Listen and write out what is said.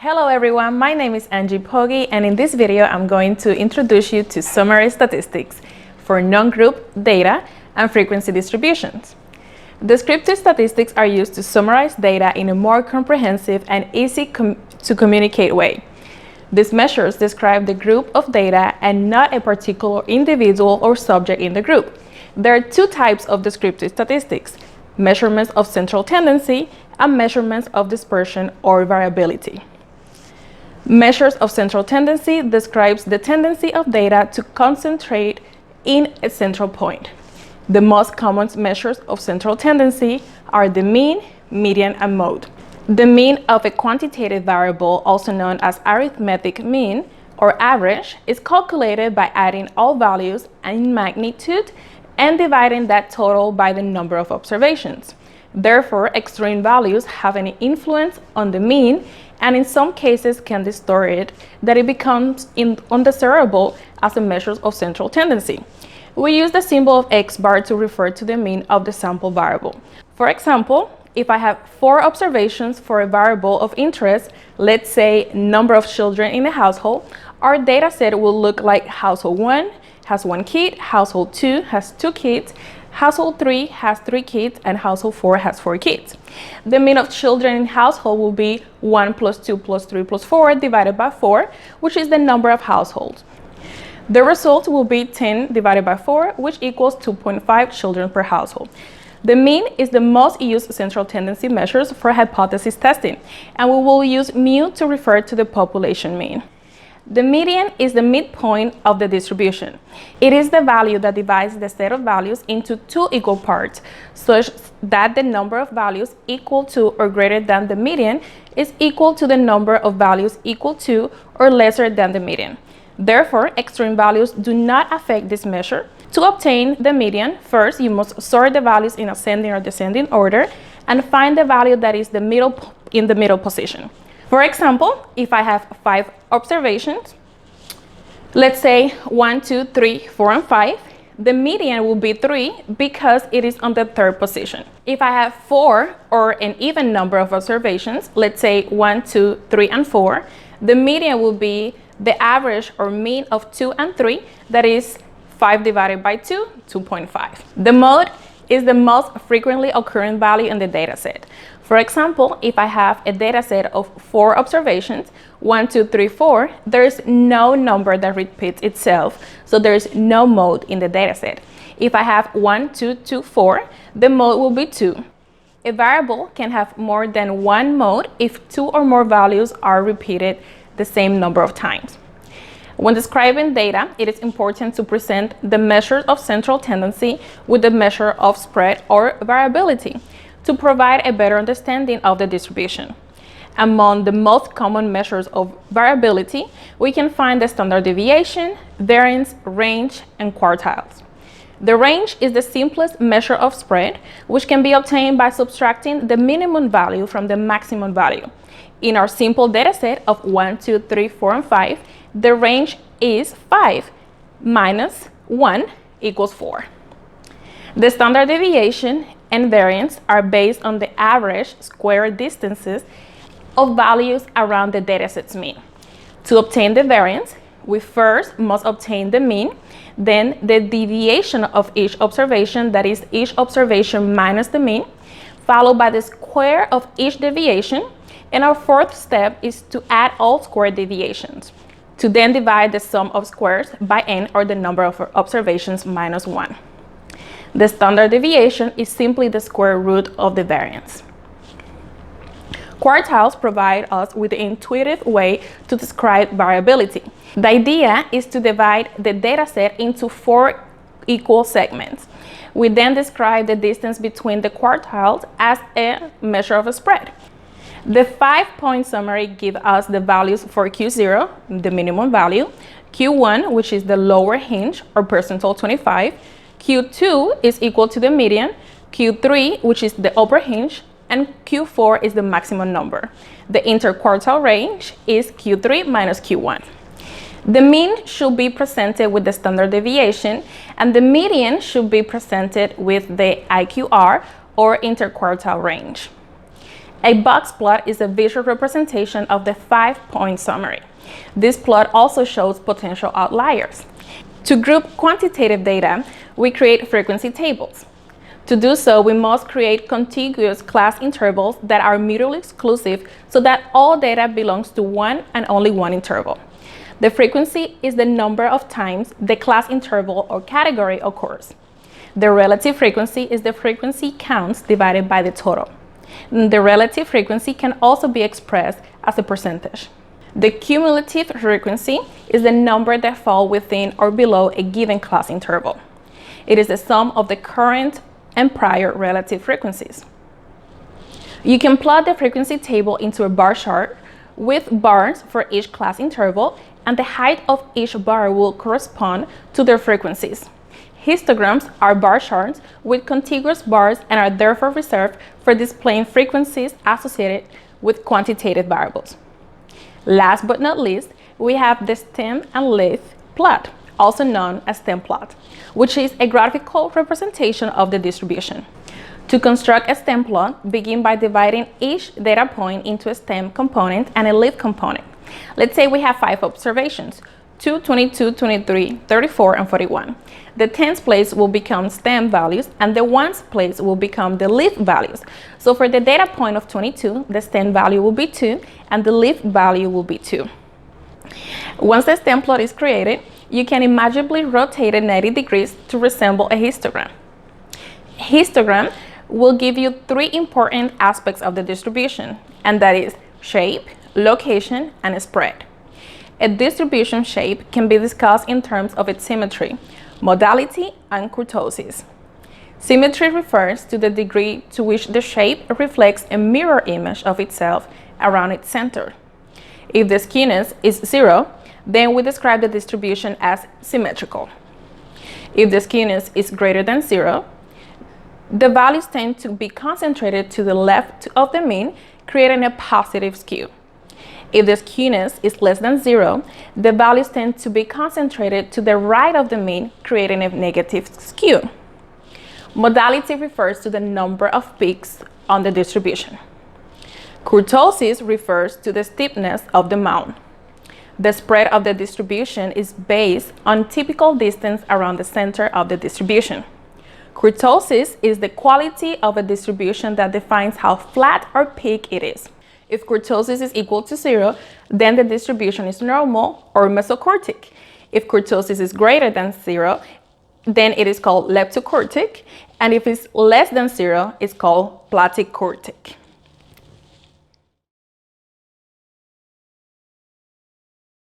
Hello everyone, my name is Angie Poggi, and in this video I'm going to introduce you to summary statistics for non-group data and frequency distributions. Descriptive statistics are used to summarize data in a more comprehensive and easy to communicate way. These measures describe the group of data and not a particular individual or subject in the group. There are two types of descriptive statistics: measurements of central tendency and measurements of dispersion or variability. Measures of central tendency describes the tendency of data to concentrate in a central point. The most common measures of central tendency are the mean, median, and mode. The mean of a quantitative variable, also known as arithmetic mean or average, is calculated by adding all values in magnitude and dividing that total by the number of observations. Therefore, extreme values have an influence on the mean, and in some cases can distort it, that it becomes undesirable as a measure of central tendency. We use the symbol of X bar to refer to the mean of the sample variable. For example, if I have 4 observations for a variable of interest, let's say number of children in a household, our data set will look like household 1 has 1 kid, household 2 has 2 kids, household 3 has 3 kids, and household 4 has 4 kids. The mean of children in household will be 1 plus 2 plus 3 plus 4 divided by 4, which is the number of households. The result will be 10 divided by 4, which equals 2.5 children per household. The mean is the most used central tendency measures for hypothesis testing, and we will use mu to refer to the population mean. The median is the midpoint of the distribution. It is the value that divides the set of values into 2 equal parts, such that the number of values equal to or greater than the median is equal to the number of values equal to or lesser than the median. Therefore, extreme values do not affect this measure. To obtain the median, first you must sort the values in ascending or descending order and find the value that is in the middle position. For example, if I have 5 observations, let's say 1, 2, 3, 4, and 5, the median will be 3 because it is on the 3rd position. If I have 4 or an even number of observations, let's say 1, 2, 3, and 4, the median will be the average or mean of 2 and 3, that is 5 divided by 2, 2.5. The mode is the most frequently occurring value in the data set. For example, if I have a data set of 4 observations, 1, 2, 3, 4, there is no number that repeats itself, so there is no mode in the data set. If I have 1, 2, 2, 4, the mode will be 2. A variable can have more than one mode if 2 or more values are repeated the same number of times. When describing data, it is important to present the measure of central tendency with the measure of spread or variability to provide a better understanding of the distribution. Among the most common measures of variability, we can find the standard deviation, variance, range, and quartiles. The range is the simplest measure of spread, which can be obtained by subtracting the minimum value from the maximum value. In our simple data set of 1, 2, 3, 4, and 5, the range is 5 minus 1 equals 4. The standard deviation and variance are based on the average square distances of values around the dataset's mean. To obtain the variance, we first must obtain the mean, then the deviation of each observation, that is each observation minus the mean, followed by the square of each deviation, and our 4th step is to add all square deviations, to then divide the sum of squares by n, or the number of observations minus 1. The standard deviation is simply the square root of the variance. Quartiles provide us with an intuitive way to describe variability. The idea is to divide the dataset into 4 equal segments. We then describe the distance between the quartiles as a measure of a spread. The 5-point summary gives us the values for Q0, the minimum value, Q1, which is the lower hinge or percentile 25, Q2 is equal to the median, Q3, which is the upper hinge, and Q4 is the maximum number. The interquartile range is Q3 minus Q1. The mean should be presented with the standard deviation, and the median should be presented with the IQR or interquartile range. A box plot is a visual representation of the 5-point summary. This plot also shows potential outliers. To group quantitative data, we create frequency tables. To do so, we must create contiguous class intervals that are mutually exclusive so that all data belongs to one and only one interval. The frequency is the number of times the class interval or category occurs. The relative frequency is the frequency counts divided by the total. The relative frequency can also be expressed as a percentage. The cumulative frequency is the number that fall within or below a given class interval. It is the sum of the current and prior relative frequencies. You can plot the frequency table into a bar chart with bars for each class interval, and the height of each bar will correspond to their frequencies. Histograms are bar charts with contiguous bars and are therefore reserved for displaying frequencies associated with quantitative variables. Last but not least, we have the stem and leaf plot, also known as stem plot, which is a graphical representation of the distribution. To construct a stem plot, begin by dividing each data point into a stem component and a leaf component. Let's say we have 5 observations, 2, 22, 23, 34, and 41. The tens place will become stem values, and the ones place will become the leaf values. So for the data point of 22, the stem value will be 2, and the leaf value will be 2. Once the stem plot is created, you can imaginatively rotate it 90 degrees to resemble a histogram. Histogram will give you 3 important aspects of the distribution, and that is shape, location, and spread. A distribution shape can be discussed in terms of its symmetry, modality, and kurtosis. Symmetry refers to the degree to which the shape reflects a mirror image of itself around its center. If the skewness is 0, then we describe the distribution as symmetrical. If the skewness is greater than 0, the values tend to be concentrated to the left of the mean, creating a positive skew. If the skewness is less than 0, the values tend to be concentrated to the right of the mean, creating a negative skew. Modality refers to the number of peaks on the distribution. Kurtosis refers to the steepness of the mound. The spread of the distribution is based on typical distance around the center of the distribution. Kurtosis is the quality of a distribution that defines how flat or peak it is. If kurtosis is equal to 0, then the distribution is normal or mesocortic. If kurtosis is greater than 0, then it is called leptocortic, and if it's less than 0, it's called platycortic.